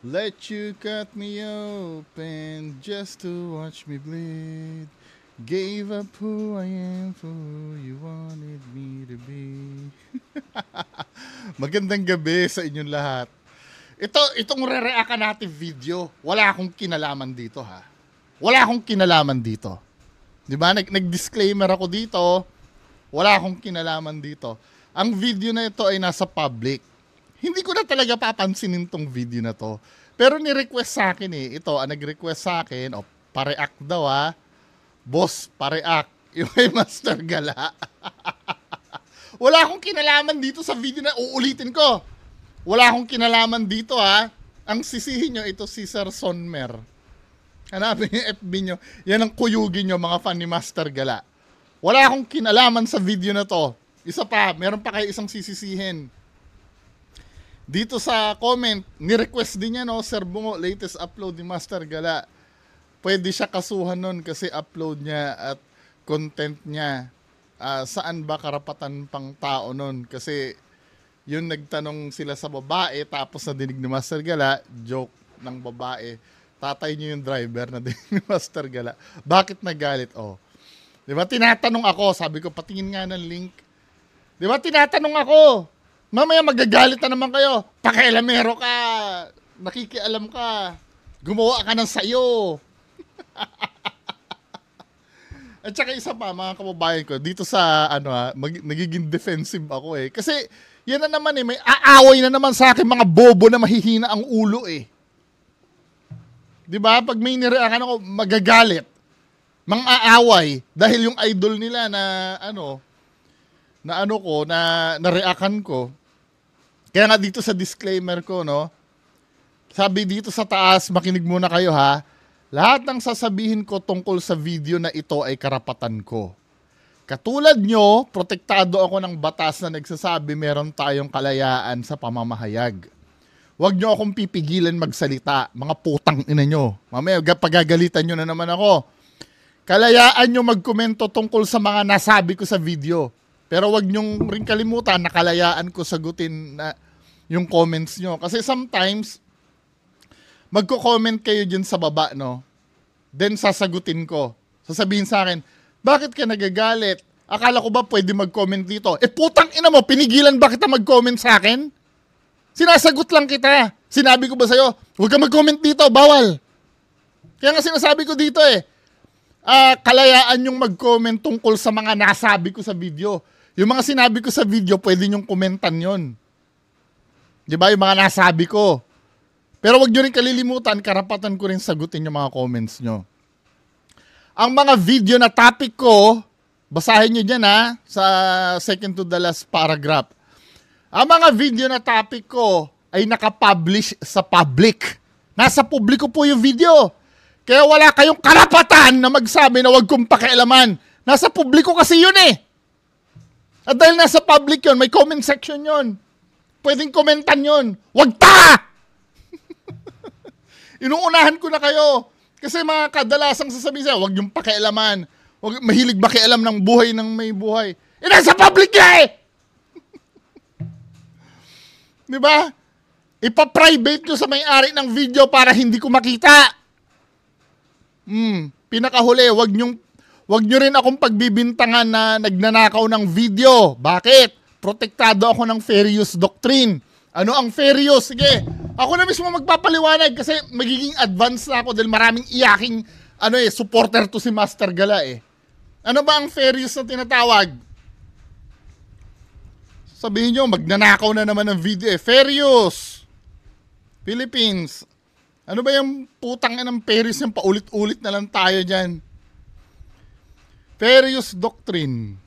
Let you cut me open just to watch me bleed. Gave up who I am for who you wanted me to be. Magandang gabi sa inyong lahat. Itong re-react natin video, wala akong kinalaman dito ha. Wala akong kinalaman dito. 'Di ba? Nag-disclaimer ako dito. Wala akong kinalaman dito. Ang video na ito ay nasa public. Hindi ko na talaga papansinin tong video na to. Pero ni-request sa akin eh. Ito, nag-request sa akin, pareact daw ha. Boss, pareact. Yung kay Master Gala. Wala akong kinalaman dito sa video na uulitin ko. Wala akong kinalaman dito ha. Ang sisihin nyo, ito si Sir Sonmer. Hanapin yung FB nyo. Yan ang kuyugin nyo, mga fan ni Master Gala. Wala akong kinalaman sa video na to. Isa pa, meron pa kayo isang sisisihin. Dito sa comment, ni-request din niya, no, Sir Bungo, latest upload ni Master Gala. Pwede siya kasuhan nun kasi upload niya at content niya. Saan ba karapatan pang tao nun? Kasi yun nagtanong sila sa babae, tapos nadinig ni Master Gala, joke ng babae. Tatay niyo yung driver na din ni Master Gala. Bakit nagalit? Oh. Di ba tinatanong ako, sabi ko, patingin nga ng link. Di ba tinatanong ako, mamaya magagalit na naman kayo. Pakialamero ka. Nakikialam ka. Gumawa ka ng sayo. At saka isa pa, mga kababayan ko, dito sa, nagiging defensive ako eh. Kasi, yan na naman eh, may aaway na naman sa akin, mga bobo na mahihina ang ulo eh. Di ba? Pag may nireakan ako, magagalit. Mang aaway. Dahil yung idol nila na, na-reactan ko. Kaya nga dito sa disclaimer ko, no, sabi dito sa taas, makinig muna kayo ha, lahat ng sasabihin ko tungkol sa video na ito ay karapatan ko. Katulad nyo, protektado ako ng batas na nagsasabi meron tayong kalayaan sa pamamahayag. Huwag nyo akong pipigilan magsalita, mga putang ina nyo. Mamaya, pagagalitan nyo na naman ako. Kalayaan nyo magkomento tungkol sa mga nasabi ko sa video. Pero wag nyong rin kalimutan na kalayaan ko sagutin na yung comments nyo. Kasi sometimes, magko-comment kayo dyan sa baba, no? Then sasagutin ko. Sasabihin sa akin, bakit ka nagagalit? Akala ko ba pwede mag-comment dito? Putang ina mo, pinigilan ba kita mag-comment sa akin? Sinasagot lang kita. Sinabi ko ba sa'yo, huwag ka mag-comment dito, bawal. Kaya nga sinasabi ko dito kalayaan yung mag-comment tungkol sa mga nasabi ko sa video. Yung mga sinabi ko sa video, pwede nyong komentan yon. Diba? Yung mga nasabi ko. Pero wag nyo rin kalilimutan, karapatan ko rin sagutin yung mga comments nyo. Ang mga video na topic ko, basahin nyo dyan sa second to the last paragraph. Ang mga video na topic ko ay nakapublish sa public. Nasa publiko po yung video. Kaya wala kayong karapatan na magsabi na wag kong pakialaman. Nasa publiko kasi yun eh. At dahil nasa public yun, may comment section yun. Pwedeng komentan yun. Wag ta! Inuunahan ko na kayo. Kasi mga kadalasang sasabihin sa'yo, wag yung pakialaman. Wag, mahilig ba kialam ng buhay ng may buhay? Nasa public eh! Di ba? Ipa-private nyo sa may-ari ng video para hindi ko makita. Pinakahuli, wag nyo rin akong pagbibintangan na nagnanakaw ng video. Bakit? Protektado ako ng fair use doctrine. Ano ang fair use? Sige, ako na mismo magpapaliwanag kasi magiging advanced na ako dahil maraming iyaking supporter to si Master Gala eh. Ano ba ang fair use na tinatawag? Sabihin nyo, magnanakaw na naman ng video eh. Fair use. Philippines. Ano ba yung putang ng fair use yung paulit-ulit na lang tayo dyan? Fair use doctrine.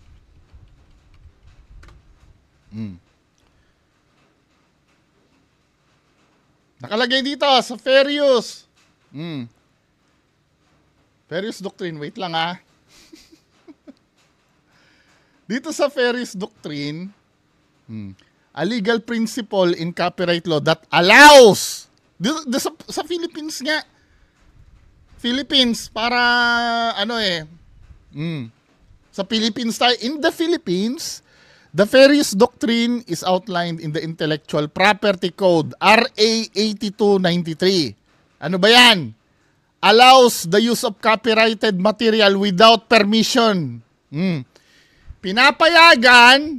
Nakalagay dito sa fair use. Fair use doctrine. Wait lang Dito sa fair use doctrine, a legal principle in copyright law that allows, sa Philippines nga, Philippines, para sa Philippines tayo, in the Philippines, The fair use doctrine is outlined in the Intellectual Property Code, RA 8293. Ano ba yan? Allows the use of copyrighted material without permission. Pinapayagan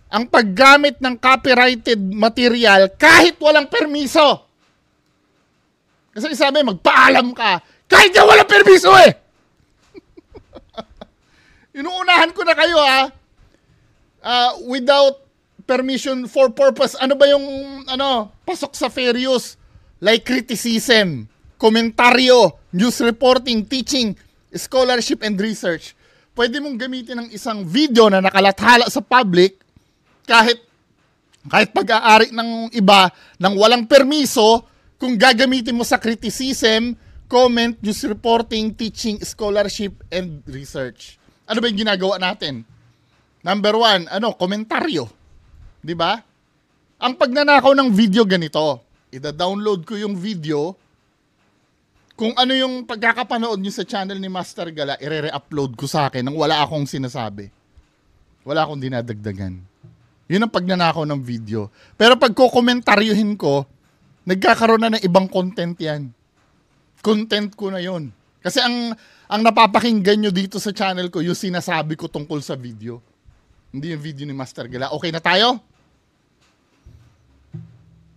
ang paggamit ng copyrighted material kahit walang permiso. Kasi sabi, magpaalam ka. Kahit na walang permiso eh! Inuunahan ko na kayo without permission for purpose. Ano ba yung pasok sa fair use? Like criticism, komentaryo, news reporting, teaching, scholarship, and research. Pwede mong gamitin ng isang video na nakalathala sa public kahit pag-aari ng iba nang walang permiso kung gagamitin mo sa criticism, comment, news reporting, teaching, scholarship, and research. Ano ba yung ginagawa natin? Number 1, komentaryo. Di ba? Ang pagnanakaw ng video ganito, ida-download ko yung video, kung ano yung pagkakapanood nyo sa channel ni Master Gala, i-re-upload ko sa akin nang wala akong sinasabi. Wala akong dinadagdagan. Yun ang pagnanakaw ng video. Pero pag kukomentaryuhin ko, nagkakaroon na ng ibang content yan. Content ko na yun. Kasi ang napapakinggan nyo dito sa channel ko, yung sinasabi ko tungkol sa video. Hindi yung video ni Master Gala. Okay na tayo?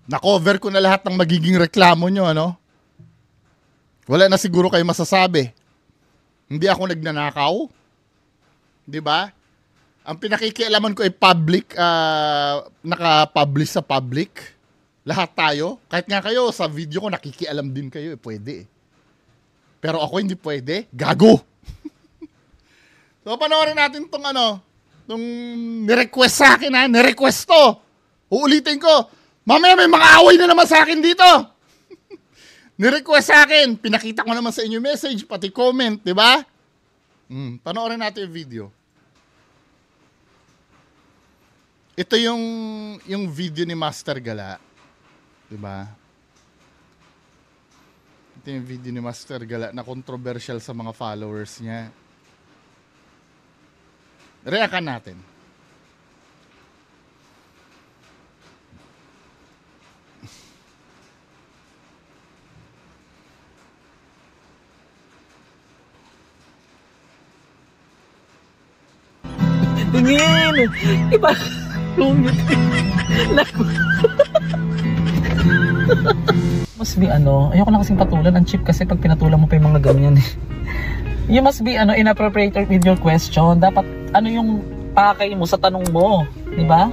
Na-cover ko na lahat ng magiging reklamo nyo, Wala na siguro kayo masasabi. Hindi ako nagnanakaw. Di ba? Ang pinakikialaman ko ay public, naka-publish sa public. Lahat tayo. Kahit nga kayo, sa video ko nakikialam din kayo. Pwede. Pero ako hindi pwede. Gago! So, panoorin natin tong nirequest sa akin nirequest to. Uulitin ko. Mamaya may mga away na naman sa akin dito. Nirequest sa akin. Pinakita ko naman sa inyo message, pati comment, di ba? Panoorin natin yung video. Ito yung video ni Master Gala. Diba? Ito yung video ni Master Gala na controversial sa mga followers niya. Reakan natin. Tingin! Iba! Must be ayoko na kasing patulan. Ang cheap kasi pag pinatulan mo pa yung mga ganyan You must be inappropriate with your question. Dapat yung pakay mo sa tanong mo, di ba?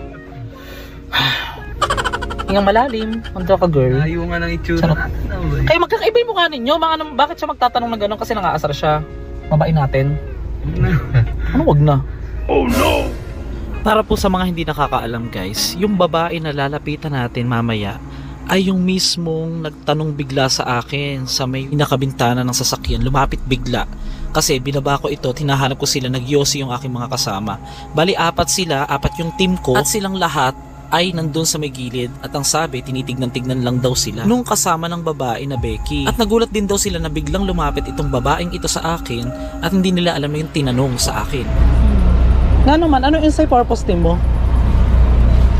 Hingang malalim. Ano ka, girl? Ayaw nga ng itsura. Kaya magkakaiba yung mukha ninyo. Bakit siya magtatanong ng gano'n? Kasi nangaasar siya. Babain natin. Ano wag na? Oh no! Para po sa mga hindi nakakaalam guys, yung babae na lalapitan natin mamaya ay yung mismong nagtanong bigla sa akin sa may nakabintana ng sasakyan. Lumapit bigla. Kasi binaba ko ito, tinahanap ko sila, nagyosi yung aking mga kasama. Bali, 4 sila, 4 yung team ko, at silang lahat ay nandun sa may gilid. At ang sabi, tinitignan-tignan lang daw sila nung kasama ng babae na Becky. At nagulat din daw sila na biglang lumapit itong babaeng ito sa akin at hindi nila alam yung tinanong sa akin. Nga naman, ano yung say purpose team mo?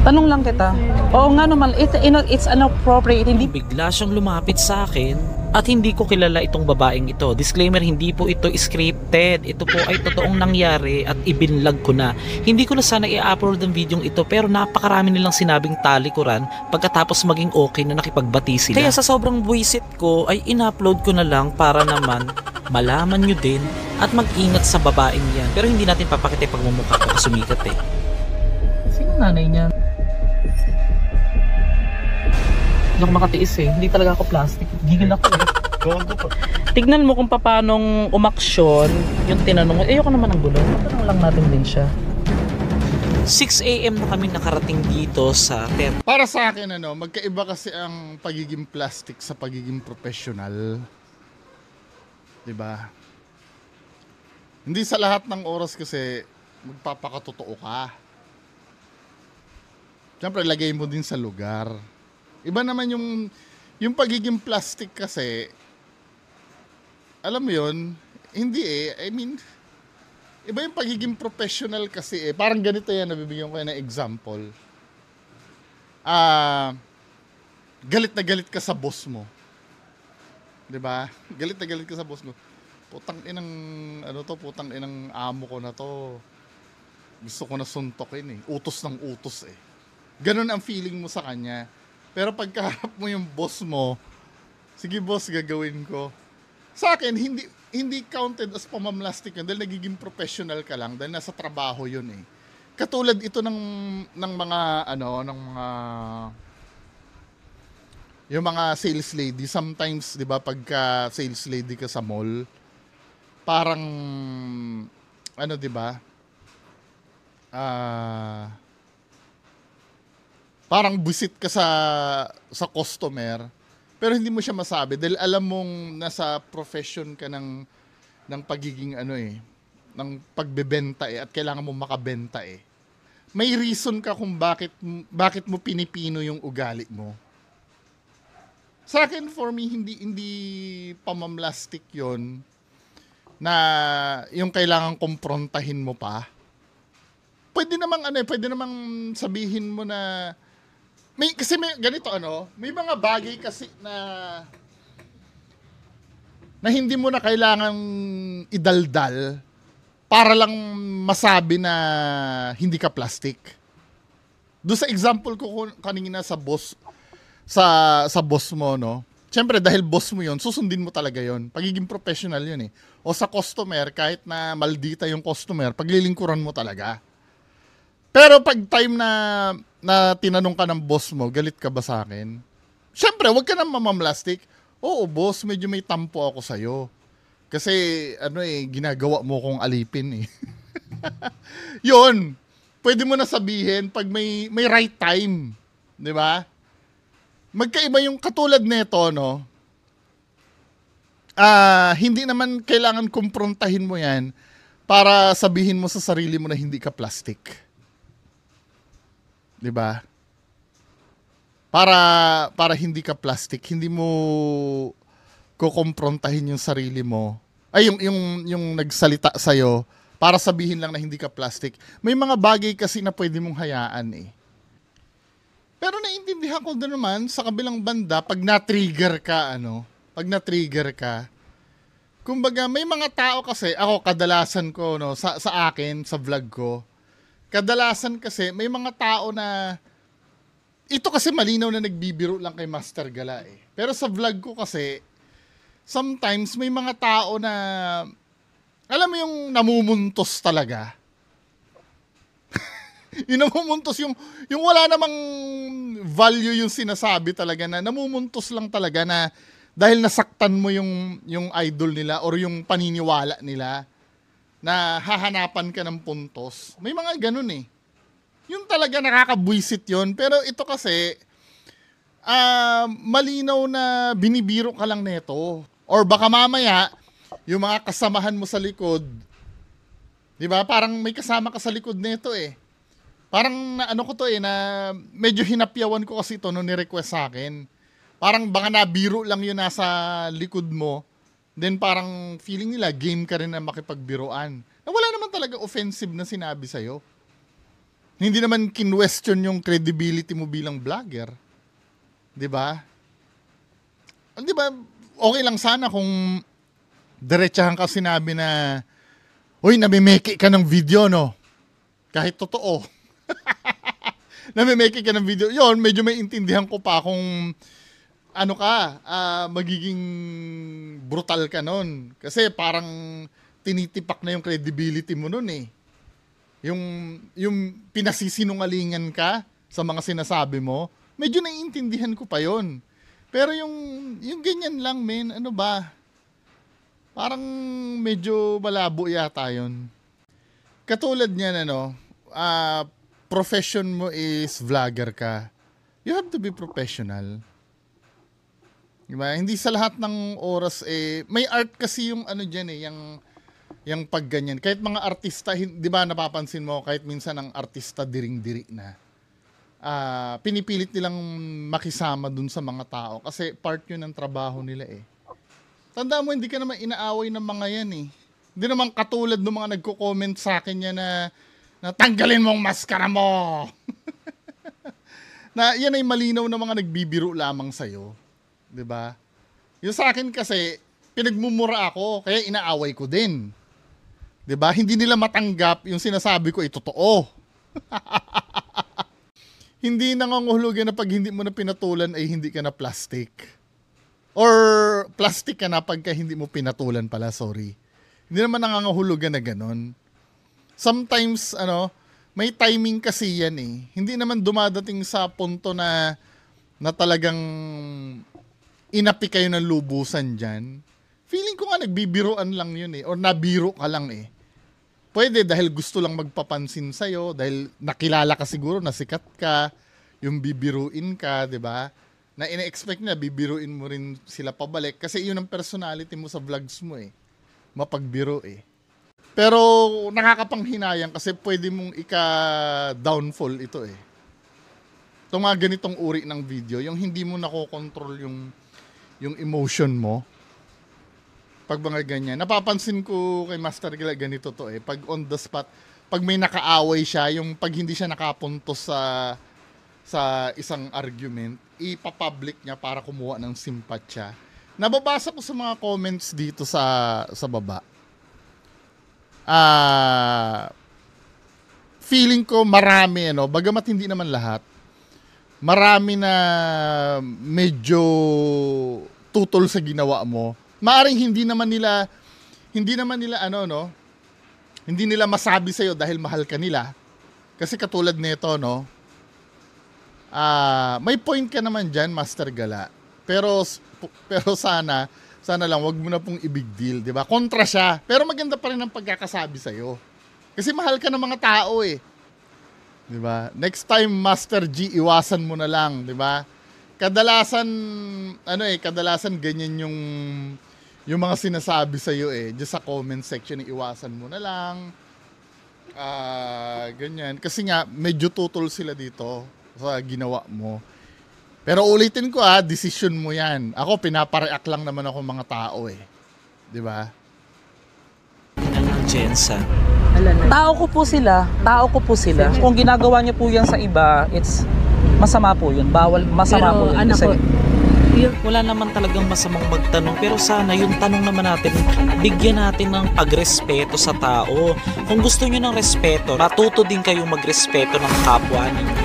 Tanong lang kita. Oo nga naman, it's inappropriate. Hindi bigla siyang lumapit sa akin at hindi ko kilala itong babaeng ito. Disclaimer, hindi po ito scripted. Ito po ay totoong nangyari at ibinlog ko na. Hindi ko na sana i-upload ang video ito pero napakarami nilang sinabing talikuran pagkatapos maging okay na nakipagbati sila. Kaya sa sobrang buwisit ko ay in-upload ko na lang para naman malaman nyo din at mag-ingat sa babaeng yan. Pero hindi natin papakita yung pagmumukha ko kasi sumikat eh. Sino nanay niyan? Hindi ako makatiis eh. Hindi talaga ako plastic. Gigil ako eh. Tignan mo kung paanong umaksyon yung tinanong mo. Ayoko naman ng gulo. Tanong lang natin din siya. 6 AM na kami nakarating dito sa TED. Para sa akin, magkaiba kasi ang pagiging plastic sa pagiging professional. Diba? Hindi sa lahat ng oras kasi magpapakatotoo ka. Siyempre, lagay mo din sa lugar. Iba naman yung pagiging plastic kasi, alam mo yun, hindi I mean, Iba yung pagiging professional kasi eh. Parang ganito yan, nabibigyan ko yan ng example. Galit na galit ka sa boss mo. 'Di ba? Galit na galit ka sa boss mo. Putang inang putang inang amo ko na to. Gusto ko na suntokin eh. Utos ng utos eh. Ganun ang feeling mo sa kanya. Pero pagkaharap mo yung boss mo, sige boss, gagawin ko. Sa akin, hindi counted as pamamlastik yun dahil nagiging professional ka lang dahil nasa trabaho yun eh. Katulad ito ng mga yung mga sales lady, sometimes 'di ba pagka sales lady ka sa mall, parang 'di ba? Parang busit ka sa customer, pero hindi mo siya masabi dahil alam mong nasa profession ka ng pagiging ng pagbebenta at kailangan mo makabenta eh. May reason ka kung bakit mo pinipino yung ugali mo. Sa akin, for me, hindi pamamlastik yon na yung kailangan kumprontahin mo pa. Pwede namang sabihin mo na may ganito may mga bagay kasi na hindi mo na kailangang idaldal para lang masabi na hindi ka plastic. Doon sa example ko kanina sa boss mo, no? Siyempre, dahil boss mo yon, susundin mo talaga yon. Pagiging professional yun eh. O sa customer, kahit na maldita yung customer, paglilingkuran mo talaga. Pero pag time na tinanong ka ng boss mo, galit ka ba sa akin? Siyempre, wag ka nang mamamlastik. Oo, boss, medyo may tampo ako sa'yo. Kasi, ginagawa mo kong alipin eh. Yun. Pwede mo na sabihin pag may right time. Di ba? Magkaiba yung katulad nito, no? Hindi naman kailangan kumprontahin mo yan para sabihin mo sa sarili mo na hindi ka plastic. 'Di ba? Para hindi ka plastic, hindi mo kukumprontahin yung sarili mo. Ay yung nagsalita sa para sabihin lang na hindi ka plastic. May mga bagay kasi na pwede mong hayaan eh. Pero naiintindihan ko din naman sa kabilang banda pag na-trigger ka, kumbaga may mga tao kasi, ako kadalasan ko, sa akin, sa vlog ko, kadalasan kasi may mga tao na, ito kasi malinaw na nagbibiro lang kay Master Gala eh. Pero sa vlog ko kasi, sometimes may mga tao na, alam mo yung namumuntos talaga. Yung namumuntos, yung wala namang value yung sinasabi talaga na namumuntos lang talaga na dahil nasaktan mo yung idol nila or yung paniniwala nila na hahanapan ka ng puntos. May mga ganun eh. Yung talaga nakakabwisit yun. Pero ito kasi, malinaw na binibiro ka lang neto. Or baka mamaya, yung mga kasamahan mo sa likod, di ba? Parang may kasama ka sa likod neto eh. Parang na medyo hinapyawan ko kasi ito nung ni-request sa akin. Parang baka nabiro lang yun nasa likod mo. Then parang feeling nila game ka rin na makipagbiruan. Na wala naman talaga offensive na sinabi sa'yo. Hindi naman kinwestiyon yung credibility mo bilang vlogger. 'Di ba? 'Di ba? Okay lang sana kung diretsahan ka sinabi na, "Uy, namimeki ka ng video, no?" Kahit totoo. Namimeki ka ng video. Yon, medyo may intindihan ko pa kung magiging brutal ka nun. Kasi parang tinitipak na yung credibility mo nun eh. Yung pinasisinungalingan ka sa mga sinasabi mo, medyo naiintindihan ko pa yon. Pero yung ganyan lang, men, parang medyo malabo yata yun. Katulad niyan, profession mo is vlogger ka. You have to be professional. Diba? Hindi sa lahat ng oras may art kasi yung dyan yung pagganyan. Kahit mga artista, di ba napapansin mo, kahit minsan ang artista diring-diri na, pinipilit nilang makisama dun sa mga tao kasi part yun ng trabaho nila eh. Tandaan mo, hindi ka naman inaaway ng mga yan eh. Hindi naman katulad ng mga nagko-comment sa akin yan na tanggalin mong maskara mo. Na yan ay malinaw na mga nagbibiro lamang sa'yo. 'Di ba? Yung sa akin kasi, pinagmumura ako, kaya inaaway ko din. 'Di ba? Hindi nila matanggap yung sinasabi ko ay totoo. Hindi nangangahulugan na pag hindi mo na pinatulan ay hindi ka na plastic. Or plastic ka na pagka hindi mo pinatulan pala, sorry. Hindi naman nangangahulugan na ganun. Sometimes, may timing kasi yan eh. Hindi naman dumadating sa punto na talagang inapi kayo ng lubusan dyan. Feeling ko nga nagbibiroan lang yun eh. Or nabiro ka lang eh. Pwede dahil gusto lang magpapansin sa'yo, dahil nakilala ka siguro, nasikat ka, yung bibiruin ka, di ba? Na ina-expect na bibiruin mo rin sila pabalik kasi yun ang personality mo sa vlogs mo eh. Mapagbiro eh. Pero nakakapanghinayang kasi pwede mong ika-downfall ito eh. Itong mga ganitong uri ng video, yung hindi mo nakokontrol yung emotion mo. Pag mga ganyan. Napapansin ko kay Master Gila ganito to eh. Pag on the spot, pag may nakaaway siya, yung pag hindi siya nakapuntos sa isang argument, ipapublic niya para kumuha ng simpatsya. Nababasa ko sa mga comments dito sa baba. Feeling ko marami, bagamat hindi naman lahat, marami na medyo tutol sa ginawa mo. Maaring hindi naman nila hindi nila masabi sa'yo dahil mahal ka nila. Kasi katulad nito, may point ka naman dyan, Master Gala. Pero sana lang wag mo na pong i-big deal, 'di ba? Kontra siya, pero maganda pa rin ang pagkakasabi sa'yo. Kasi mahal ka ng mga tao eh. 'Di ba? Next time, Master G, iwasan mo na lang, 'di ba? Kadalasan ganyan yung mga sinasabi sa iyo eh. Just sa comment section, iwasan mo na lang. Ganyan. Kasi nga, medyo tutol sila dito sa ginawa mo. Pero ulitin ko decision mo yan. Ako, pinapareact lang naman ako mga tao eh. Di ba? Jensa. Tao ko po sila. Kung ginagawa niyo po yan sa iba, it's masama po yun. Masama po yun. Kasi wala naman talagang masamang magtanong, pero sana yung tanong naman natin, bigyan natin ng pagrespeto sa tao. Kung gusto niyo ng respeto, matuto din kayong magrespeto ng kapwa ninyo.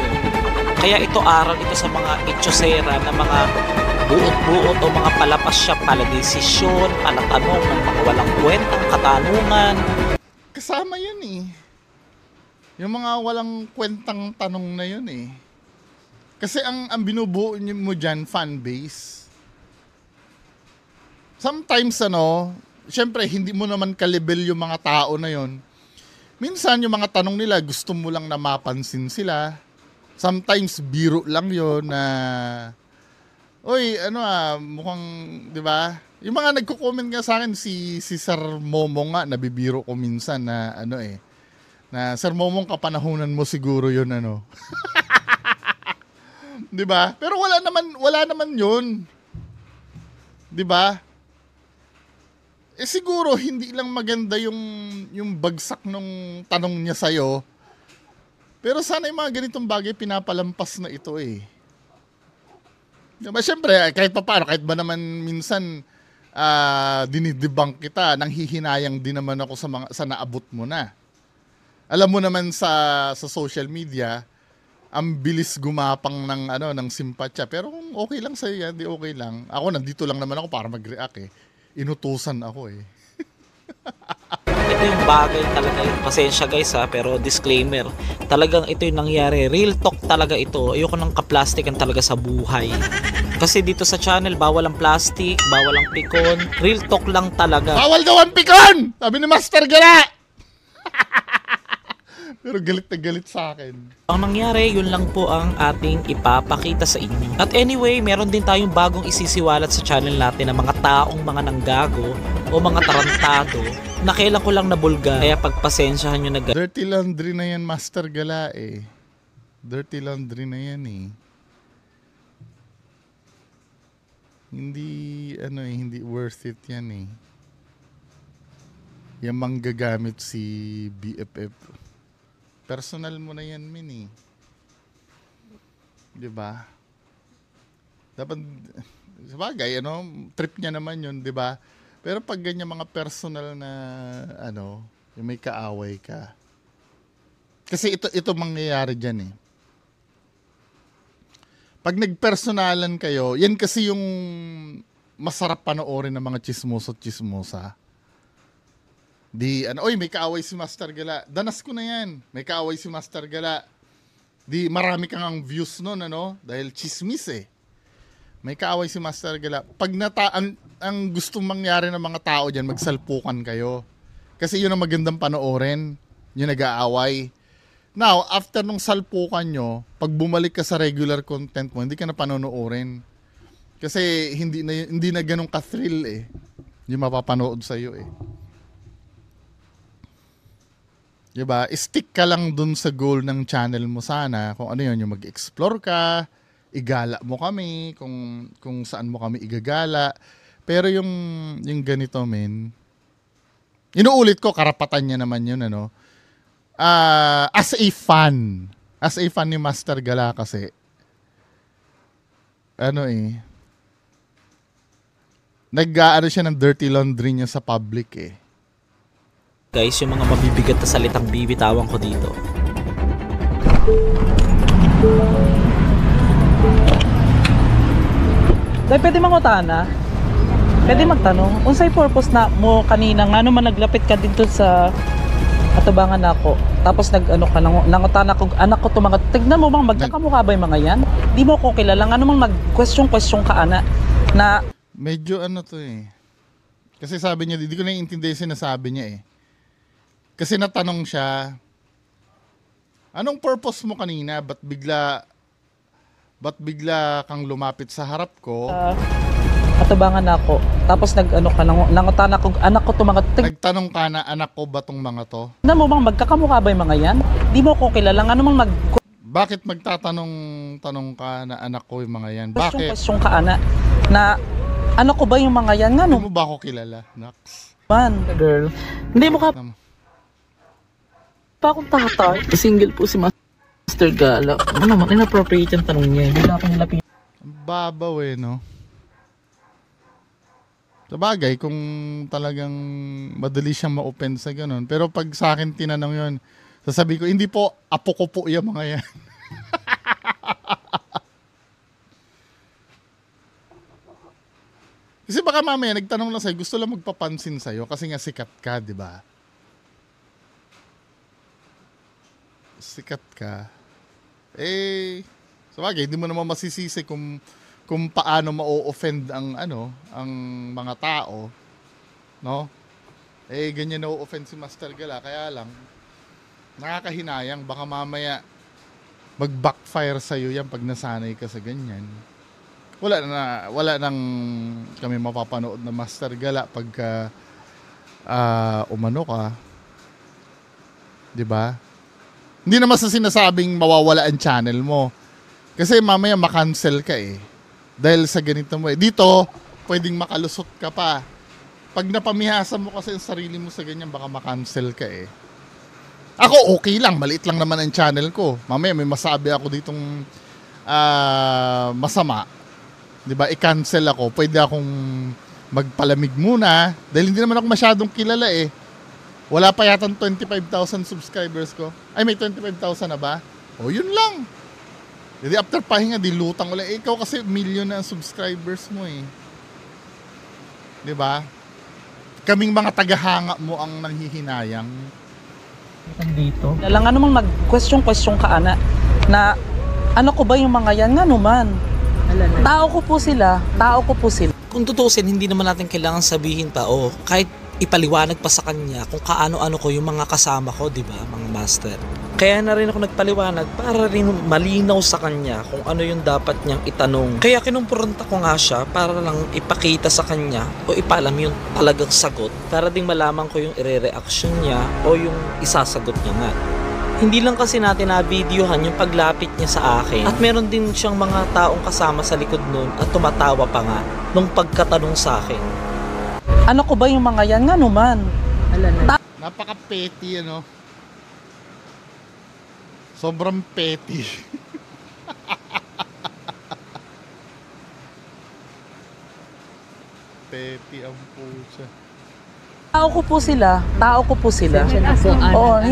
Kaya ito aral ito sa mga itsosera na mga buot-buot o mga palapasya, paladesisyon, palatanong ng mga walang kwentang katanungan. Kasama yun eh. Yung mga walang kwentang tanong na yun eh. Kasi ang binubuo mo dyan, fan base. Sometimes syempre hindi mo naman kalibel yung mga tao na yun. Minsan yung mga tanong nila, gusto mo lang na mapansin sila. Sometimes biro lang yon na mukhang, 'di ba? Yung mga nagko-comment nga sa akin si Sir Momong nga, nabibiro ko minsan na na Sir Momong, kapanahunan mo siguro 'yon 'Di ba? Pero wala naman 'yun. 'Di ba? Siguro hindi lang maganda yung bagsak nung tanong niya sa'yo. Pero sana yung mga ganitong bagay pinapalampas na ito eh. Diba? Siyempre, kahit ba naman minsan dinidebunk kita, nanghihinayang din naman ako sa naabot mo na. Alam mo naman sa social media, ang bilis gumapang ng simpatya. Pero kung okay lang sa'yo yan, di okay lang. Ako, nandito lang naman ako para mag-react eh. Inutusan ako eh. Ito yung bagay talaga yun. Pasensya guys pero disclaimer. Talagang ito yung nangyari. Real talk talaga ito. Ayoko ng kaplastikan talaga sa buhay. Kasi dito sa channel, bawal ang plastic, bawal ang pikon. Real talk lang talaga. Bawal daw ang pikon! Sabi ni Master Gala! Pero galit na galit sa akin. Ang nangyari, yun lang po ang ating ipapakita sa inyo. At anyway, meron din tayong bagong isisiwalat sa channel natin ng mga taong mga nanggago o mga tarantado na kailan ko lang nabulga. Kaya pagpasensyahan nyo na Dirty laundry na yan, Master Gala eh. Dirty laundry na yan eh. Hindi worth it yan eh. yung manggagamit si BFF. Personal mo na yan, Min, eh. Diba? Dapat, sabagay, ano, trip niya naman yun, diba? Pero pag ganyan mga personal na, ano, yung may kaaway ka. Kasi ito mangyayari dyan, eh. Pag nagpersonalan kayo, yan kasi yung masarap panoorin ng mga chismoso at chismosa. Di, ano, oy, may kaaway si Master Gala. Danas ko na yan. May kaaway si Master Gala. Di, marami kang ang views nun, ano? Dahil chismis, eh. May kaaway si Master Gala. Pag ang gustong mangyari ng mga tao dyan, magsalpukan kayo. Kasi yun ang magandang panoorin. Yung nag-aaway. Now, after nung salpukan nyo, pag bumalik ka sa regular content mo, hindi ka na panonoorin. Kasi hindi na ganun ka-thrill, eh. Yung mapapanood sa'yo, eh. Diba? Stick ka lang dun sa goal ng channel mo sana. Kung ano yun, yung mag-explore ka, igala mo kami, kung saan mo kami igagala. Pero yung ganito, men, inuulit ko, karapatan niya naman yun, ano. As a fan ni Master Gala kasi, ano eh, nag-aano siya ng dirty laundry niya sa public, eh. Guys, yung mga mabibigat na salitang bibitawan ko dito. Dahil pwede mangutana, pwede magtanong, unsay purpose na mo kanina nga naman naglapit ka dito sa atubangan ako. Tapos nag-ano ka, nangutana ko, anak ko tumangat, tignan mo bang magkakamukha ba yung mga yan? Di mo ko kilala, nga naman mag-question ka ana, na medyo ano to, eh. Kasi sabi niya, hindi ko naiintindihan sinasabi niya, eh. Kasi natanong siya, anong purpose mo kanina? Ba't bigla kang lumapit sa harap ko? atubangan ako. Tapos nag-ano ka, nangutana ko, anak ko tumangat, nagtanong ka na, anak ko ba tong mga to? tignan mo bang magkakamukha ba yung mga yan? Di mo ko kilala, nga naman Bakit magtatanong ka na anak ko yung mga yan? Bakit? question ka ana, na ano ko ba yung mga yan? Nga Hindi mo ba ako kilala, Nax? man, girl, hindi mo ka pa akong tatay. Single po si Master Gala. Ano naman, inappropriate yung tanong niya. Hindi na ako nilapit. Ang babaw, eh, no? Sabagay, kung talagang madali siyang ma-offend sa ganun. Pero pag sa akin tinanong yun, sasabi ko, hindi po, apo ko po yung mga yan. Kasi baka mamaya, nagtanong lang sa'yo, gusto lang magpapansin sa'yo kasi nga sikat ka, di ba? Sikat ka. Eh, sabagay, hindi mo naman masisisi kung paano ma-offend ang mga tao, no? Eh ganyan na-offend si Master Gala, kaya lang nakakahinayang, baka mamaya mag-backfire sa iyo yan pag nasanay ka sa ganyan. Wala nang kami mapapanood na Master Gala pagka umano ka. 'Di ba? Hindi naman sa sinasabing mawawala ang channel mo. Kasi mamaya makancel ka, eh. Dahil sa ganito mo, eh. Dito, pwedeng makalusot ka pa. Pag napamihasa mo kasi ang sarili mo sa ganyan, baka makancel ka, eh. Ako, okay lang. Maliit lang naman ang channel ko. Mamaya may masabi ako ditong masama. Diba? I-cancel ako. Pwede akong magpalamig muna. Dahil hindi naman ako masyadong kilala, eh. Wala pa yata 25,000 subscribers ko. Ay, may 25,000 na ba? O, yun lang. Hindi after pahinga, di lutang ulit. Eh, ikaw kasi million na subscribers mo, eh. Diba? Kaming mga tagahanga mo ang nanghihinayang. Dito. Lang ano mang mag-question ka ana, na ano ko ba yung mga yan? Nga naman. Tao ko po sila. Kung tutusin, hindi naman natin kailangan sabihin pa, kahit ipaliwanag pa sa kanya kung kaano-ano ko yung mga kasama ko, di ba, mga master. Kaya na rin ako nagpaliwanag para rin malinaw sa kanya kung ano yung dapat niyang itanong. Kaya kinumpronta ko nga siya para lang ipakita sa kanya o ipalam yung talagang sagot para ding malaman ko yung ire-reaction niya o yung isasagot niya nga. Hindi lang kasi natin na-videohan yung paglapit niya sa akin at meron din siyang mga taong kasama sa likod nun at tumatawa pa nga nung pagkatanong sa akin. Ano ko ba yung mga yan? Nga naman. Napaka-petty, ano? Sobrang petty. Petty ang pusa. Tao ko po sila. Tao ko po sila. Oo,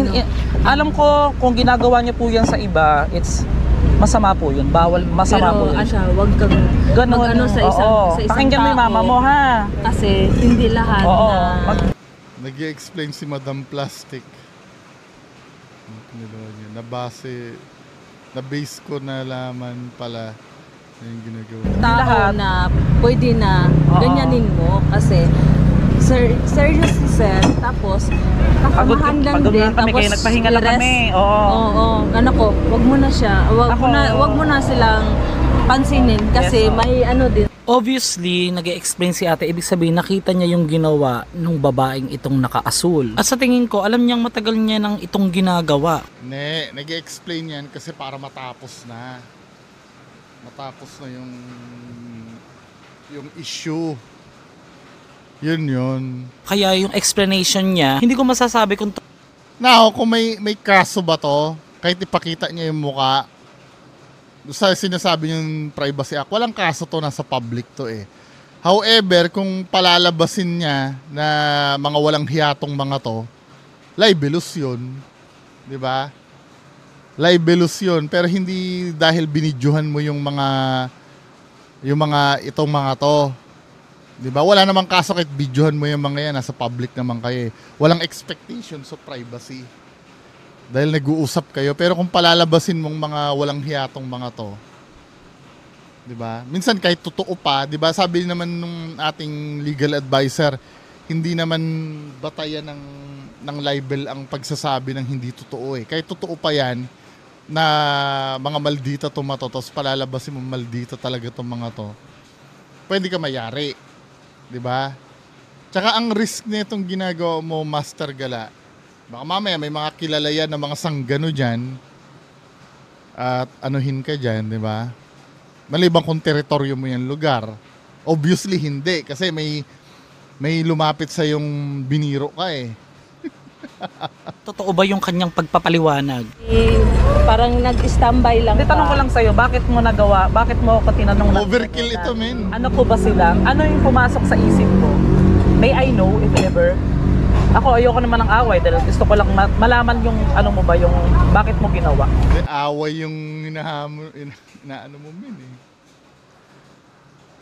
Alam ko kung ginagawa niyo po yan sa iba, it's masama po yun. Bawal, masama po yun. Wag kang Ganun. mag-ano sa isang Pakinggan mo yung mama mo, ha? Kasi hindi lahat Oo. na... Nag-i-explain si Madam Plastic. Na-base ko na laman pala yung ginagawa. tao na pwede na ganyanin mo kasi seriously sir, tapos kakamahan lang pagod din, lang kami, tapos kaya nagpahinga lang rest. kami. Oo. Ano ko, wag mo na siya, wag mo na silang pansinin kasi Yes, oo. may ano din. Obviously, nag-explain si ate, ibig sabihin nakita niya yung ginawa nung babaeng itong nakaasul. At sa tingin ko, alam niyang matagal niya nang itong ginagawa. Nag-i-explain yan kasi para matapos na. Matapos na yung issue. Yun. Kaya yung explanation niya, hindi ko masasabi kung Now, kung may kaso ba to, kahit ipakita niya yung muka, sa sinasabi yung Privacy Act, walang kaso to, nasa public to eh. However, kung palalabasin niya na mga walang hiyatong mga to, libelous yun. Di ba? Libelous yun. Pero hindi dahil binidyohan mo yung mga itong mga to. Di ba? Wala namang kaso kahit videohan mo yung mga yan. Nasa public naman kayo eh. Walang expectations of privacy. Dahil nag-uusap kayo. Pero kung palalabasin mong mga walang hiyatong mga to, di ba? Minsan kahit totoo pa, di ba? Sabi naman nung ating legal advisor, hindi naman batayan ng libel ang pagsasabi ng hindi totoo eh. Kahit totoo pa yan, na mga maldita to mga to, tapos palalabasin mo maldita talaga itong mga to, pwede ka mayari. Di ba? Tsaka ang risk nitong ginagawa mo, Master Gala, baka mamaya may mga kilala yan na mga sanggano dyan at anuhin ka dyan, di ba? Malibang kung teritoryo mo yung lugar. Obviously hindi kasi may lumapit sa yung biniro ka eh. totoo ba yung kanyang pagpapaliwanag. Parang nag-standby lang. Tanong ko lang sa'yo, bakit mo nagawa, bakit mo ako tinanong na Overkill ito, men. ano po ba sila? Ano yung pumasok sa isip mo? May I know if ever? Ako ayoko naman ng away dahil gusto ko lang malaman yung ano mo ba, yung bakit mo ginawa. Away yung inaano mo men eh.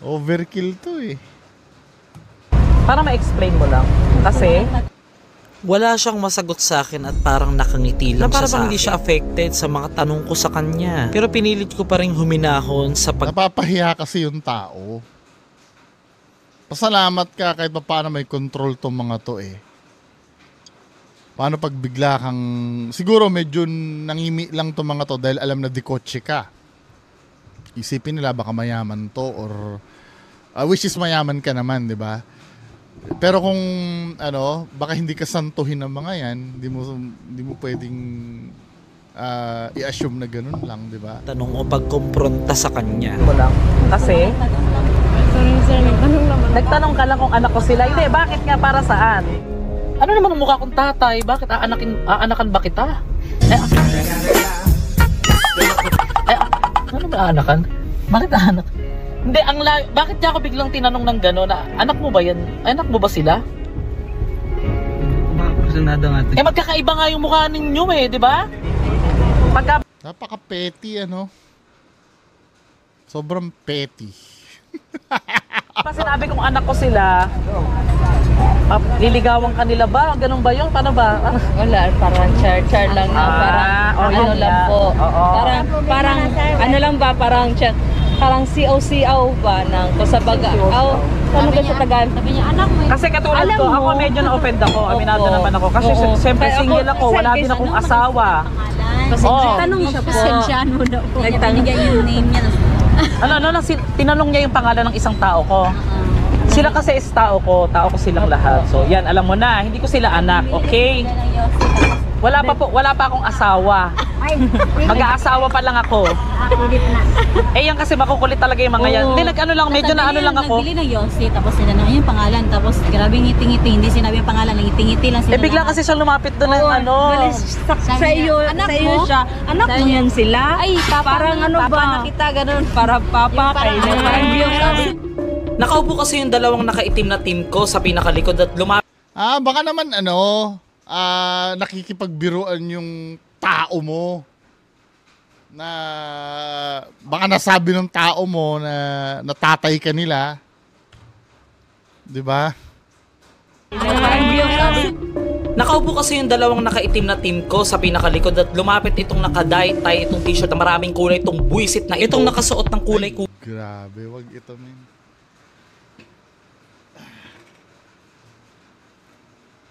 Overkill to eh. Para ma-explain mo lang. Kasi wala siyang masagot sa akin at parang nakangiti lang siya sa akin. Hindi siya affected sa mga tanong ko sa kanya. Pero pinilit ko pa rin huminahon sa Napapahiya kasi yung tao. Pasalamat ka kahit pa paano may control tong mga to eh. Paano pag bigla kang... Siguro medyo nangimi lang tong mga to dahil alam na dikotse ka. Isipin nila baka mayaman to or... which is mayaman ka naman, di ba? Pero kung ano, baka hindi ka santuhin ng mga yan, hindi mo pwedeng i-assume na ganun lang, di ba? tanong o pagkompronta sa kanya. Wala. Kasi Sorry, nagtanong ka lang kung anak ko sila. Hindi, bakit nga, para saan? Ano naman ang mukha kong tatay? Bakit aanakan ba kita? Ano ba aanakan? Bakit aanak? Hindi, bakit niya ako biglang tinanong ng gano'n na anak mo ba yan? Anak mo ba sila? Magkakaiba nga yung mukha ninyo eh, di ba? Napaka-petty, ano? Sobrang petty. Pag sinabi kong anak ko sila, liligawan kanila ba? Ganun ba yun? Paano ba? Wala, parang char lang na, parang lang po. Parang ano lang ba, parang COCO ba ng kusabaga. Ano ba sa Tagalog? Sabi niya, anak mo. Kasi katulad ko, ako medyo na-offend ako. Aminado naman ako. Kasi siyempre single ako, wala din akong asawa. Kasi nagtanong siya po. Pasensyahan mo na po. Nagtanong yung name niya. Tinanong niya yung pangalan ng isang tao ko. Sila kasi is tao ko silang lahat. So yan, alam mo na, hindi ko sila anak, okay? Wala pa akong asawa. Mag-aasawa pa lang ako. Eh yan kasi makukulit talaga yung mga yan. Hindi nag-ano lang, medyo na ano lang ako. Nagbili ng Yossi, tapos sila na yung pangalan, tapos grabe ngiti-ngiti, hindi sinabi yung pangalan, ngiti-ngiti lang sila. Eh bigla kasi siya lumapit doon ng ano. Sa iyo siya. Anak mo yan sila. Ay, parang ano ba? Papa na kita, ganun. Para papa kayo. Nakaupo kasi yung dalawang nakaitim na team ko sa pinakalikod at lumapit. Baka naman nakikipagbiruan yung tao mo. Na baka nasabi ng tao mo na natatay ka nila. 'Di ba? Nakaupo kasi yung dalawang nakaitim na team ko sa pinakalikod at lumapit itong naka-dye-tie itong t-shirt na maraming kulay, itong buwisit na itong nakasuot ng kulay. Grabe, wag ito, men.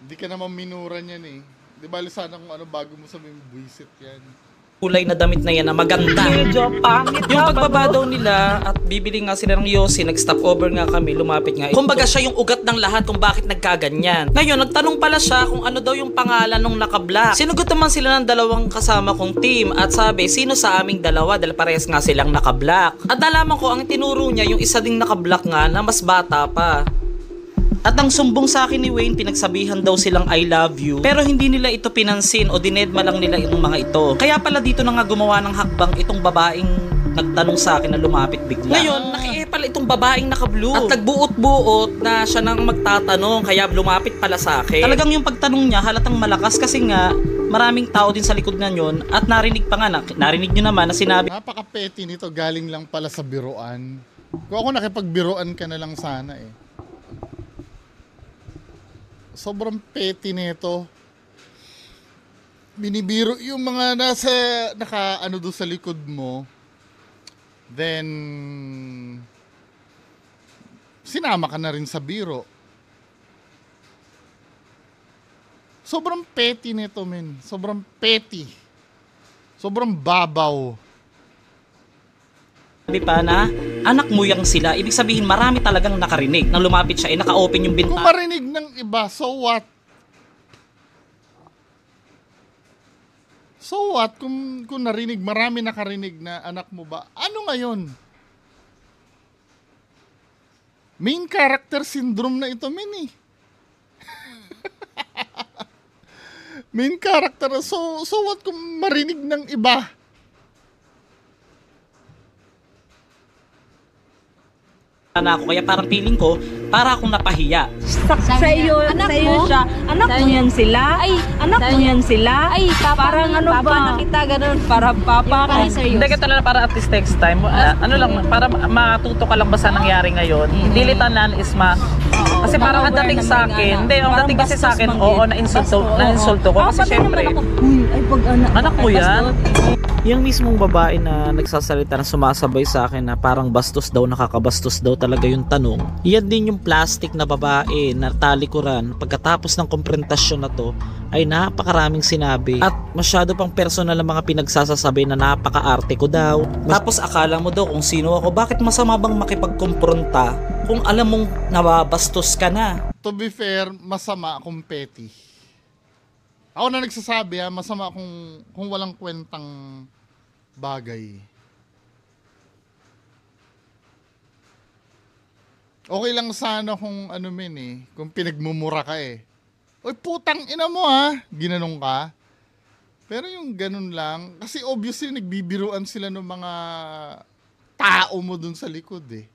Hindi ka naman minura niyan eh. Di ba sana kung ano bago mo sabihin buwisit yan. Kulay na damit na yan na maganda. Medyo pangit. Yung pagbaba daw nila at bibili nga sila ng Yossi, nag-stop over nga kami, lumapit nga. Kumbaga siya yung ugat ng lahat kung bakit nagkaganyan. Ngayon, nagtanong pala siya kung ano daw yung pangalan ng naka-black. Sinugot naman sila ng dalawang kasama kong team at sabi, sino sa aming dalawa dahil parehas nga silang naka-black. At nalaman ko, ang tinuro niya yung isa ding naka-black nga na mas bata pa. At ang sumbong sa akin ni Wayne, pinagsabihan daw silang I love you. Pero hindi nila ito pinansin o dinedma lang nila itong mga ito. Kaya pala dito na nga gumawa ng hakbang itong babaeng nagtanong sa akin na lumapit bigla. Ngayon, nakiepal itong babaeng naka-blue. At nagbuot-buot na siya nang magtatanong kaya lumapit pala sa akin. Talagang yung pagtanong niya halatang malakas kasi nga maraming tao din sa likod na yun at narinig pa nga narinig nyo naman na sinabi. Napaka-petty nito, galing lang pala sa biruan. Kung ako nakipagbiruan ka na lang sana eh. Sobrang petty nito. Binibiro yung mga naka-ano doon sa likod mo. Then, sinama ka na rin sa biro. Sobrang petty nito, men. Sobrang petty. Sobrang babaw. Sabi pa na, anak mo yang sila. Ibig sabihin, marami talagang nakarinig. Nang lumapit siya, naka-open yung Kung bintana. marinig ng iba, so what? So what? Kung narinig, marami nakarinig na anak mo ba? Ano ngayon? Main character syndrome na ito, men eh. Main character. So what kung marinig ng iba? Na ako, kaya parang feeling ko, para akong napahiya. Sa iyo siya. Anak mo yan sila. Ay, anak mo yan sila. Ay, parang ano ba? Papa na kita, ganun. Para papa kayo. Hindi ka talaga para at least next time. Ano lang, para matuto ka lang ba sa nangyari ngayon. Hindi litanan is kasi parang ang dating sa akin, hindi, ang dating kasi sa akin, oo, na-insulto ko. Kasi syempre, anak mo yan. Yung mismong babae na nagsasalita na sumasabay sa akin na parang bastos daw, nakakabastos daw talaga yung tanong. Yan din yung plastic na babae na talikuran. Pagkatapos ng komprentasyon na to, ay napakaraming sinabi. At masyado pang personal ang mga pinagsasasabi na napaka-arte ko daw. Tapos akala mo daw kung sino ako, bakit masama bang makipagkompronta kung alam mong nababastos ka na? To be fair, masama akong petty. Ako na nagsasabi masama kung walang kwentang bagay. Okay lang sana kung ano kung pinagmumura ka eh. Oy, putang ina mo ginanong ka. Pero yung ganun lang, kasi obviously nagbibiruan sila ng mga tao mo dun sa likod eh.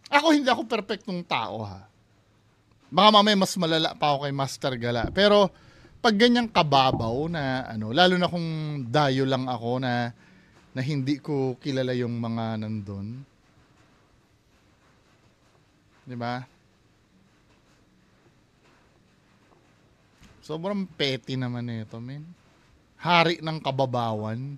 Ako hindi ako perfectong tao Baka mamaya mas malala pa ako kay Master Gala. Pero pag ganyang kababaw na lalo na kung dayo lang ako na hindi ko kilala yung mga nandun. 'Di ba? Sobrang petty naman nito, men. Hari ng kababawan.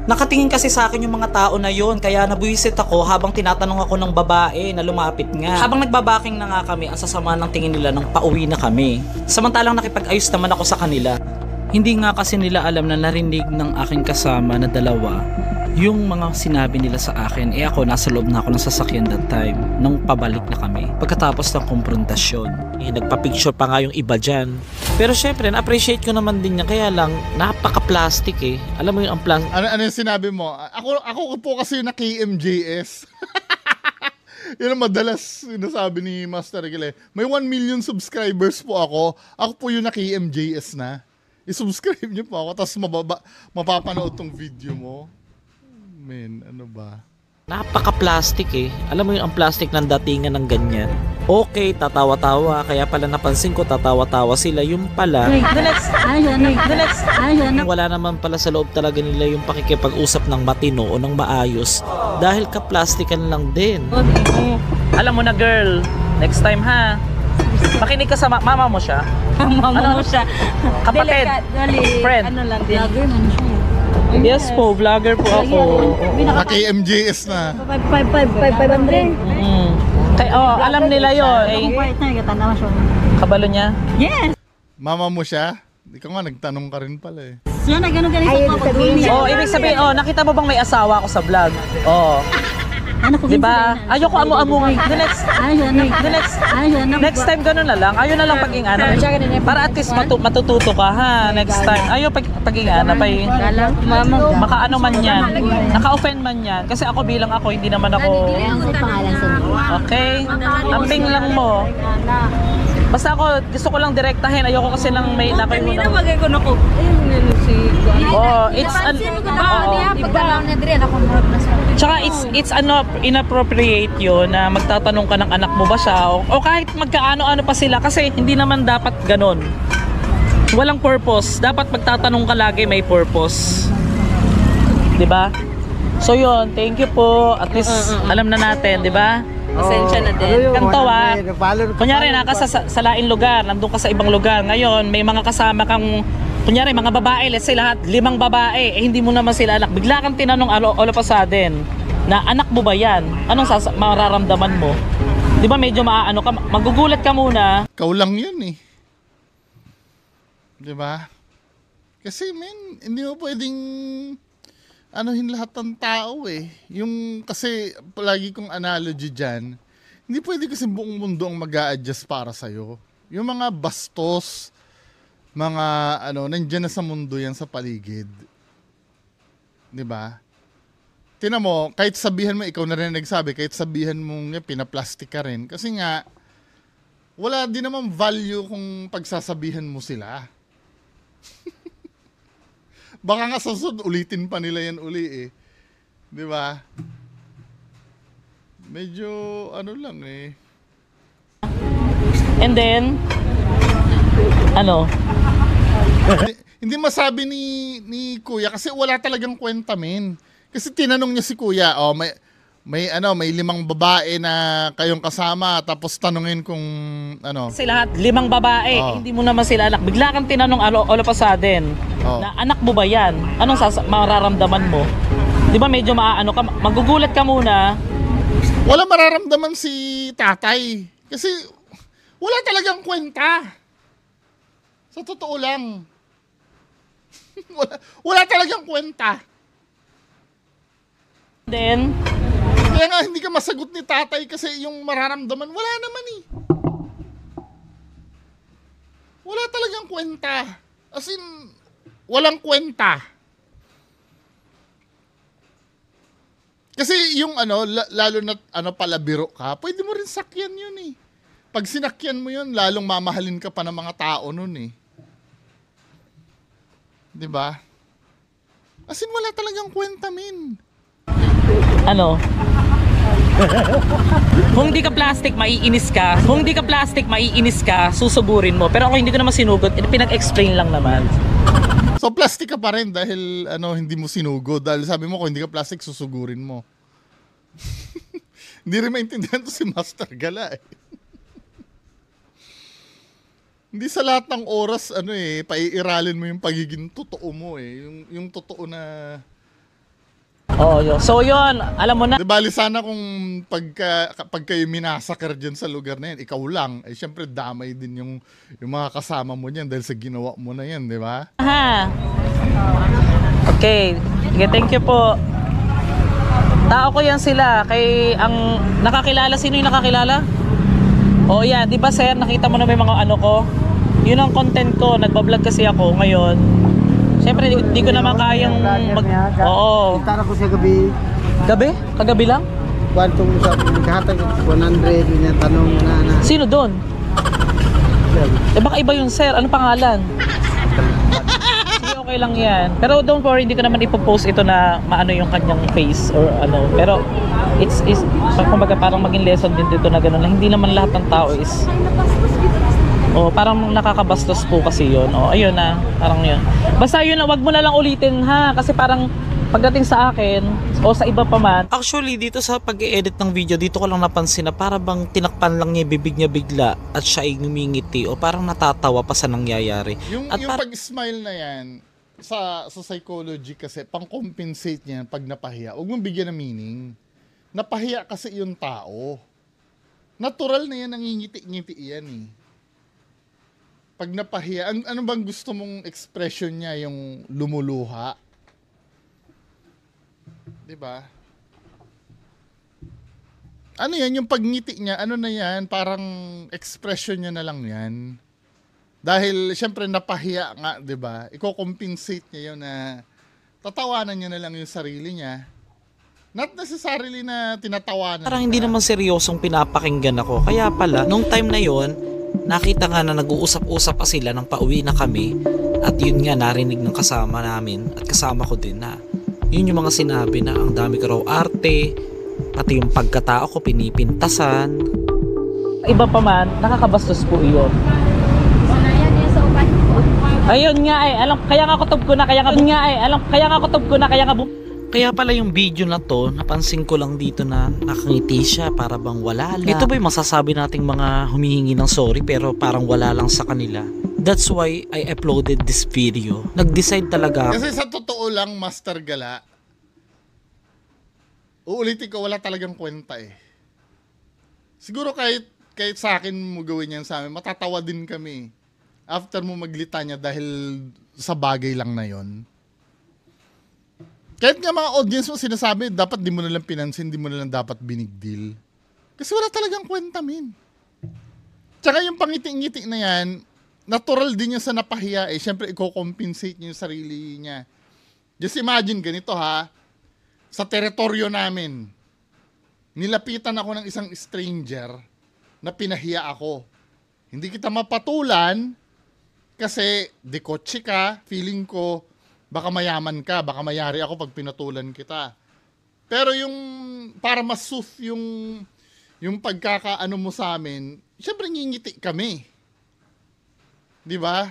Nakatingin kasi sa akin yung mga tao na yon, kaya nabuwisit ako habang tinatanong ako ng babae na lumapit nga. Habang nagbabaking na nga kami, ang sasama ng tingin nila nang pauwi na kami. Samantalang nakipag-ayos naman ako sa kanila. Hindi nga kasi nila alam na narinig ng aking kasama na dalawa yung mga sinabi nila sa akin, ako nasa loob na ako ng sasakyan that time nung pabalik na kami pagkatapos ng konfrontasyon. Nagpa-picture pa nga yung iba dyan, pero syempre na-appreciate ko naman din niya, kaya lang napaka-plastic alam mo yung ang plastic. Ano yung sinabi mo? Ako po kasi yung na-KMJS. Yun ang madalas sinasabi ni Master Regale. May 1 million subscribers po ako. Ako po yung na-KMJS na. I-subscribe niyo po ako, tapos mapapanood tong video mo. Men, ano ba? Napaka-plastic alam mo yung ang plastic ng datingan ng ganyan. Okay, tatawa-tawa, kaya pala napansin ko tatawa-tawa sila, yung pala wala naman pala sa loob talaga nila yung pakikipag-usap ng matino o ng maayos dahil ka-plastican lang din. Alam mo na girl, next time ha, makinig ka sa mama mo siya. Mama mo siya. Kapatid, friend. Ano lang din. Vlogger man siya. Yes po, vlogger po ako. Na-KMJS na. 500. Alam nila yun. Ang partner, katanawa siya. Kabalo niya? Yes! Mama mo siya? Ikaw nga, nagtanong ka rin pala Siya na ganun ganun sa mga niya. Ibig sabihin, nakita mo bang may asawa ako sa vlog? Ano ko Diba? Ayoko amo-amo. Next time ganun na lang. Ayaw na lang paging para at least matututo ka ha. Next time. Ayaw paging maka ano man yan. Naka-offend man yan. Kasi ako bilang ako, hindi naman ako. Okay? Amping lang mo. Basta ako, gusto ko lang direktahin. Ayoko kasi lang may nakay mo na. Tsaka it's inappropriate yun na magtatanong ka ng anak mo ba siya o kahit magkaano-ano pa sila kasi hindi naman dapat ganon. Walang purpose. Dapat magtatanong ka lagi, may purpose. 'Di ba? So yun, thank you po. At least alam na natin, 'di ba? Pasensya na din. Kantawa, kunyari naka sa laing lugar, nandun ka sa ibang lugar. Ngayon, may mga kasama kang, kunyari mga babae, let's say lahat, 5 babae, hindi mo naman sila anak. Bigla kang tinanong all of a sudden, na anak mo ba yan? Anong mararamdaman mo? Di ba medyo maaano ka, magugulat ka muna. Ikaw lang yun Di ba? Kasi hindi mo pwedeng anuhin lahat ng tao Yung, kasi palagi kong analogy dyan, hindi pwede kasi buong mundo ang mag-a-adjust para sa'yo. Yung mga bastos, mga nandyan na sa mundo yan sa paligid. Diba? Tingnan mo, kahit sabihan mo, ikaw na rin nagsabi, kahit sabihan mo pinaplastic ka rin. Kasi nga, wala din naman value kung pagsasabihan mo sila. Baka nga sa sunod, ulitin pa nila yan uli Di ba? Medyo lang And then, Hindi masabi ni Kuya kasi wala talagang kwenta Kasi tinanong niya si Kuya, may 5 babae na kayong kasama tapos tanungin kung kasi lahat 5 babae, hindi mo naman sila anak. Bigla kang tinanong all of a sudden, na anak mo ba yan? Anong mararamdaman mo? Di ba medyo maaano ka, magugulat ka muna. Wala mararamdaman si tatay kasi wala talagang kwenta. Sa totoo lang. wala talagang kwenta. Then, kaya nga hindi ka masagot ni tatay kasi yung mararamdaman, wala naman Wala talagang kwenta. As in, walang kwenta. Kasi yung lalo na palabiro ka, pwede mo rin sakyan yun Pag sinakyan mo yun, lalong mamahalin ka pa ng mga tao nun Diba? As in, wala talagang kwenta Kung di ka plastic, maiinis ka. Kung di ka plastic, maiinis ka, susuburin mo. Pero ako hindi ko naman sinugod, pinag-explain lang naman. So plastic ka pa rin dahil hindi mo sinugod. Dahil sabi mo kung hindi ka plastic, susugurin mo. Hindi rin maintindihan to si Master Gala Hindi sa lahat ng oras paiiralin mo yung pagiging totoo mo yung totoo na. So yun, alam mo na. Di bali sana kung pag kayo minasakar dyan sa lugar na yan, ikaw lang, syempre damay din yung mga kasama mo niyan dahil sa ginawa mo na yan, di ba? Okay. Thank you po. Tao ko yan sila. Kay ang nakakilala, sino yung nakakilala? O yan, di ba sir, nakita mo na may mga ano ko? Yun ang content ko, nagbablog kasi ako ngayon. Siyempre, di ko naman kayang Oo. Kita ko sa gabi. Gabi? Kagabi lang? Kwantong sa kahatag 100, yun yung tanong na. Sino doon? Eh baka iba yung sir, ano pangalan? Sige, okay lang yan. Pero don't worry, hindi ko naman ipopost ito na maano yung kanyang face or ano. Pero it's kumbaga parang maging lesson din dito na gano'n. Hindi naman lahat ng tao is parang nakakabastos po kasi yun. Ayun na, parang yun. Basta yun, wag mo na lang ulitin ha. Kasi parang pagdating sa akin o sa iba pa man. Actually, dito sa pag-i-edit ng video, dito ko lang napansin na para bang tinakpan lang niya bibig niya bigla at siya ay ngumingiti o parang natatawa pa sa nangyayari. Yung At pag-smile na yan, sa psychology kasi, pang-compensate niya pag napahiya. Huwag mong bigyan ng meaning. Napahiya kasi yung tao. Natural na yan, nangingiti-ngiti yan eh. Pag napahiya, ano bang gusto mong expression niya, yung lumuluha? Diba? Ano yan, yung pagngiti niya, ano na yan, parang expression niya na lang yan. Dahil, syempre, napahiya nga, diba? Iko-compensate niya yun na tatawanan niya na lang yung sarili niya. Not necessarily na tinatawanan. parang hindi naman seryosong pinapakinggan ako. Kaya pala, nung time na yon, nakita nga na nag-uusap-usap pa sila nang pauwi na kami. At yun nga, narinig ng kasama namin at kasama ko din na yun yung mga sinabi na ang dami ko raw arte, pati yung pagkatao ko pinipintasan. Iba pa man, nakakabastos po iyon. Ayun nga kaya nga kutob ko na, kaya pala yung video na to, napansin ko lang dito na nakangiti siya para bang wala lang. Ito ba yung masasabi nating mga humihingi ng sorry pero parang wala lang sa kanila? That's why I uploaded this video. Nag-decide talaga ako. Kasi sa totoo lang, Master Gala, uulitin ko, wala talagang kwenta eh. Siguro kahit sa akin mo gawin yan sa amin, matatawa din kami. After mo maglitanya dahil sa bagay lang na yon. Kahit nga mga audience mo sinasabi, dapat di mo na lang pinansin, di mo na lang dapat binigdil. Kasi wala talagang kwenta, min. Tsaka yung pangiti-ngiti na yan, natural din yung sa napahiya eh. Siyempre, i-compensate niya yung sarili niya. Just imagine, ganito ha, sa teritoryo namin, nilapitan ako ng isang stranger na pinahiya ako. Hindi kita mapatulan kasi dekotse ka, feeling ko, baka mayaman ka, baka mayari ako pag pinatulan kita. Pero yung, para mas-sooth yung pagkakaano mo sa amin, siyempre ngingiti kami. Di ba?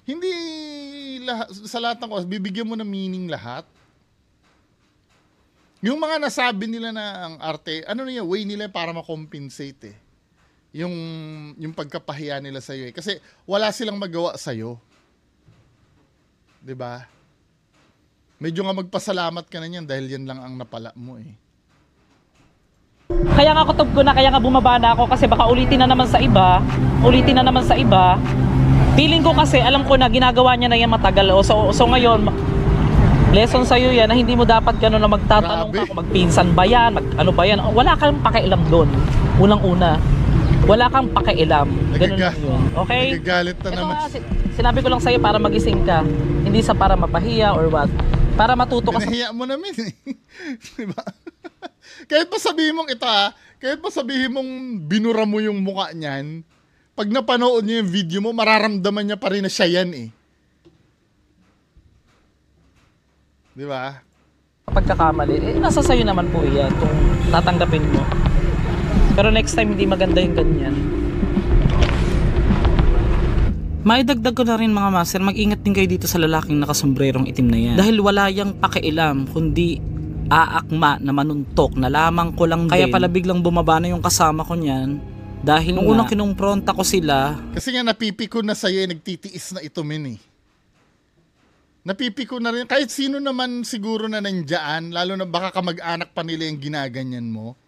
Hindi sa lahat ng oras, bibigyan mo ng meaning lahat. Yung mga nasabi nila na ang arte, ano na yung way nila para makompensate eh. Yung pagkapahiya nila sa'yo eh. Kasi wala silang magawa sa'yo. Diba? Medyo nga magpasalamat ka na niyan dahil yan lang ang napala mo eh. Kaya nga kutob ko na, kaya nga bumaba na ako kasi baka ulitin na naman sa iba. Feeling ko kasi, alam ko na ginagawa niya na yan matagal. So ngayon, lesson sa'yo yan na hindi mo dapat gano'n na magtatanong ka kung magpinsan ba yan, ano ba yan. Wala kang pakialam doon. Unang-una. Wala kang pakialam. Ganun lang yun. Okay? Nagagalit na naman. Sinabi ko lang sa'yo para magising ka. Hindi sa para mapahiya or what. Para matuto ka sa... Pinahiya mo namin eh. Diba? Kahit pa sabihin mong ito kahit pa sabihin mong binura mo yung mukha niyan, pag napanood niya yung video mo, mararamdaman niya pa rin na siya yan eh. Di ba? Pagkakamali, nasa sayo naman po yan kung tatanggapin mo. Pero next time hindi maganda yung ganyan. Maidagdag ko na rin mga master, mag-ingat din kayo dito sa lalaking nakasombrerong itim na yan. Dahil wala yang pakialam, kundi aakma na manuntok na lamang ko lang din. Kaya pala biglang bumaba na yung kasama ko niyan. Dahil nung unang kinumpronta ko sila. Kasi nga napipiko na sa'yo, nagtitiis na ito min eh. Napipiko na rin. Kahit sino naman siguro na nandiyan, lalo na baka kamag-anak pa nila yung ginaganyan mo.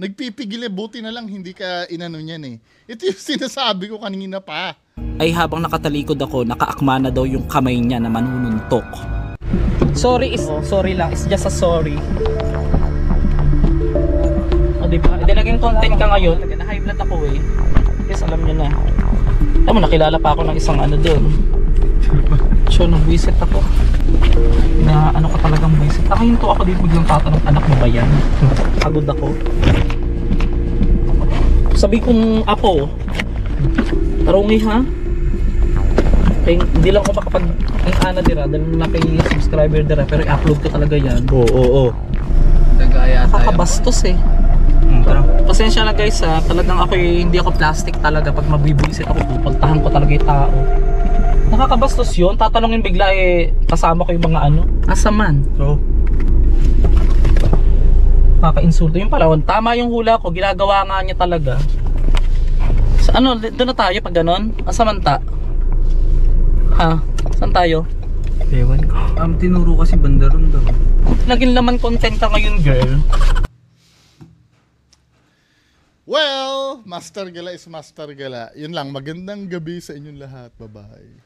Nagpipigil eh, buti na lang hindi ka inano niyan eh. Ito yung sinasabi ko kanina pa. Ay habang nakatalikod ako, nakaakma na daw yung kamay niya na manununtok. Sorry is sorry lang. It's just a sorry. O diba? Hindi naging content ka ngayon. Na-high blood ako eh. Yes, alam niyo na. Alam mo, nakilala pa ako ng isang ano doon. So, nag-visit ako. Na ano ka talagang visit. Nakahinto ako dito biglang tatanong, anak mo ba yan? Pagod ako. Sabi kong apo, tarungi ha? Kaya hindi lang ako makapag-ana dira dahil naki-subscriber dira pero i-upload ko talaga yan. Oo. Nakakabastos eh. Pasensya na guys ha, talagang ako hindi ako plastic talaga pag mabibuisit ako, pagtahan ko talaga yung tao. Nakakabastos yun, tatanungin bigla eh kasama ko yung mga ano, asaman. So, Nakaka-insulto yung pala, tama yung hula ko, ginagawa nga niya talaga. Sa ano, doon na tayo pag ganon? Asamanta? Ha? Saan tayo? ewan ko. Tinuro kasi banda ron daw. Naging laman content ka ngayon girl. Well, Master Gala is Master Gala. Yun lang, magandang gabi sa inyong lahat. Bye-bye.